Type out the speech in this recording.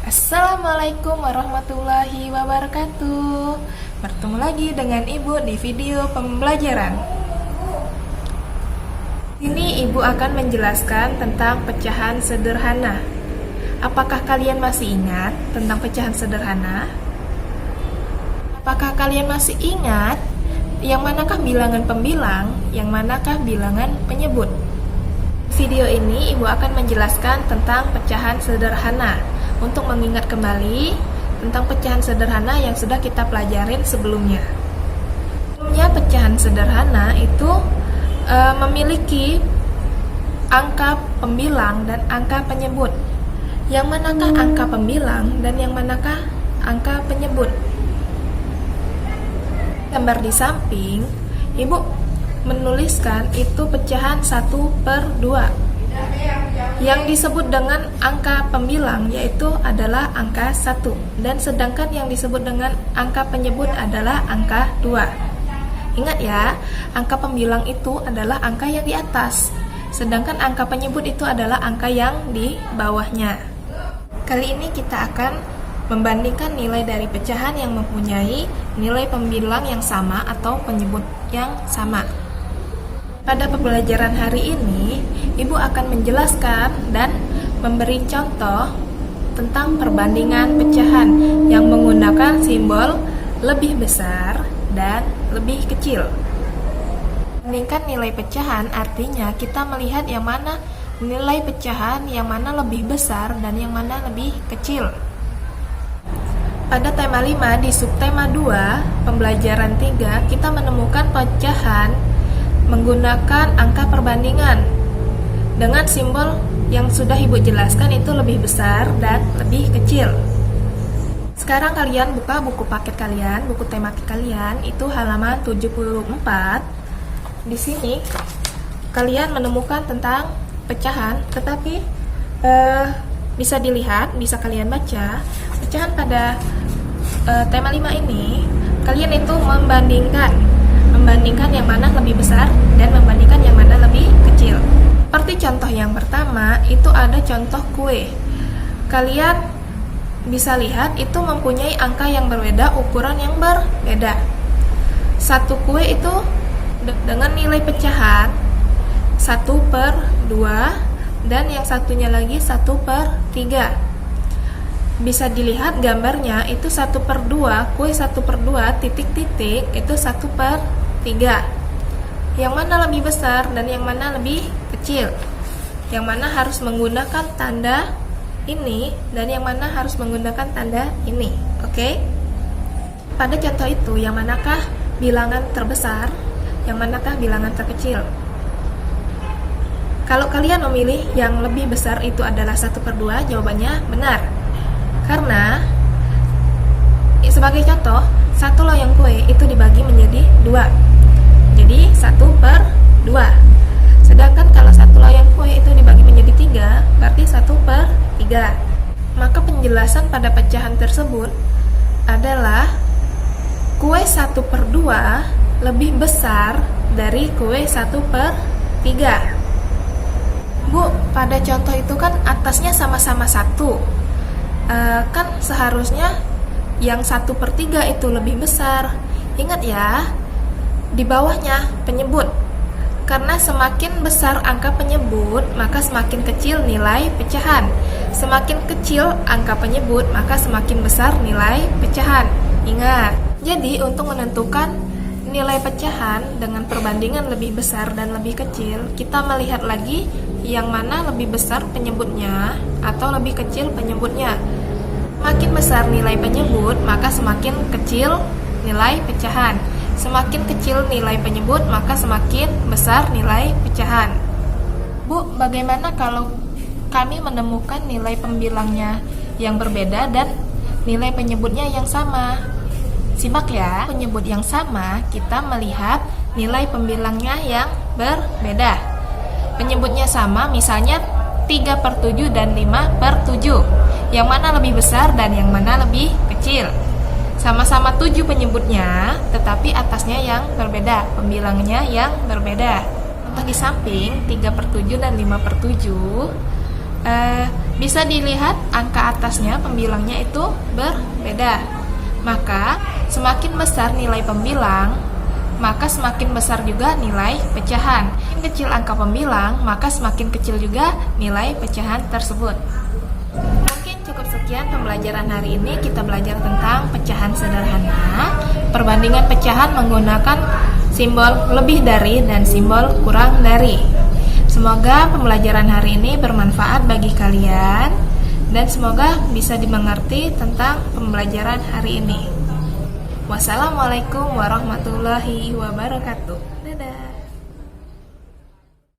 Assalamualaikum warahmatullahi wabarakatuh. Bertemu lagi dengan Ibu di video pembelajaran. Ini Ibu akan menjelaskan tentang pecahan sederhana. Apakah kalian masih ingat tentang pecahan sederhana? Apakah kalian masih ingat yang manakah bilangan pembilang, yang manakah bilangan penyebut? Video ini Ibu akan menjelaskan tentang pecahan sederhana untuk mengingat kembali tentang pecahan sederhana yang sudah kita pelajarin sebelumnya. Sebelumnya pecahan sederhana itu memiliki angka pembilang dan angka penyebut. Yang manakah angka pembilang dan yang manakah angka penyebut? Gambar di samping, Ibu menuliskan itu pecahan 1/2. Yang disebut dengan angka pembilang yaitu adalah angka 1, dan sedangkan yang disebut dengan angka penyebut adalah angka 2. Ingat ya, angka pembilang itu adalah angka yang di atas, sedangkan angka penyebut itu adalah angka yang di bawahnya. Kali ini kita akan membandingkan nilai dari pecahan yang mempunyai nilai pembilang yang sama atau penyebut yang sama. Pada pembelajaran hari ini, Ibu akan menjelaskan dan memberi contoh tentang perbandingan pecahan yang menggunakan simbol lebih besar dan lebih kecil. Bandingkan nilai pecahan artinya kita melihat yang mana nilai pecahan yang mana lebih besar dan yang mana lebih kecil. Pada tema 5 di subtema 2, pembelajaran 3, kita menemukan pecahan menggunakan angka perbandingan dengan simbol yang sudah Ibu jelaskan itu lebih besar dan lebih kecil. Sekarang kalian buka buku paket kalian, buku tematik kalian, itu halaman 74. Di sini kalian menemukan tentang pecahan, tetapi bisa dilihat, bisa kalian baca pecahan pada tema 5 ini. Kalian itu membandingkan yang mana lebih besar dan membandingkan yang mana lebih kecil. Seperti contoh yang pertama, itu ada contoh kue. Kalian bisa lihat itu mempunyai angka yang berbeda, ukuran yang berbeda. Satu kue itu dengan nilai pecahan 1/2 dan yang satunya lagi 1/3. Bisa dilihat gambarnya itu 1/2, kue 1/2 titik-titik itu 1/3. Yang mana lebih besar dan yang mana lebih kecil? Yang mana harus menggunakan tanda ini dan yang mana harus menggunakan tanda ini. Oke? Pada contoh itu, yang manakah bilangan terbesar? Yang manakah bilangan terkecil? Kalau kalian memilih yang lebih besar itu adalah 1/2, jawabannya benar. Karena sebagai contoh, satu loyang kue itu dibagi menjadi 2. Jadi 1/2. Sedangkan kalau satu loyang kue itu dibagi menjadi 3, berarti 1/3. Maka penjelasan pada pecahan tersebut adalah kue 1/2 lebih besar dari kue 1/3. Bu, pada contoh itu kan atasnya sama-sama 1. Kan seharusnya yang 1/3 itu lebih besar. Ingat ya, di bawahnya penyebut. Karena semakin besar angka penyebut, maka semakin kecil nilai pecahan. Semakin kecil angka penyebut, maka semakin besar nilai pecahan. Ingat. Jadi untuk menentukan nilai pecahan dengan perbandingan lebih besar dan lebih kecil, kita melihat lagi yang mana lebih besar penyebutnya atau lebih kecil penyebutnya. Semakin besar nilai penyebut, maka semakin kecil nilai pecahan. Semakin kecil nilai penyebut, maka semakin besar nilai pecahan. Bu, bagaimana kalau kami menemukan nilai pembilangnya yang berbeda dan nilai penyebutnya yang sama? Simak ya, penyebut yang sama, kita melihat nilai pembilangnya yang berbeda. Penyebutnya sama, misalnya 3/7 dan 5/7. Yang mana lebih besar dan yang mana lebih kecil? Sama-sama 7 penyebutnya, tetapi atasnya yang berbeda, pembilangnya yang berbeda. Contoh di samping 3/7 dan 5/7 bisa dilihat angka atasnya pembilangnya itu berbeda. Maka semakin besar nilai pembilang, maka semakin besar juga nilai pecahan. Semakin kecil angka pembilang, maka semakin kecil juga nilai pecahan tersebut. Mungkin cukup sekian pembelajaran hari ini. Kita belajar tentang pecahan sederhana, perbandingan pecahan menggunakan simbol lebih dari dan simbol kurang dari. Semoga pembelajaran hari ini bermanfaat bagi kalian dan semoga bisa dimengerti tentang pembelajaran hari ini. Wassalamualaikum warahmatullahi wabarakatuh. Dadah.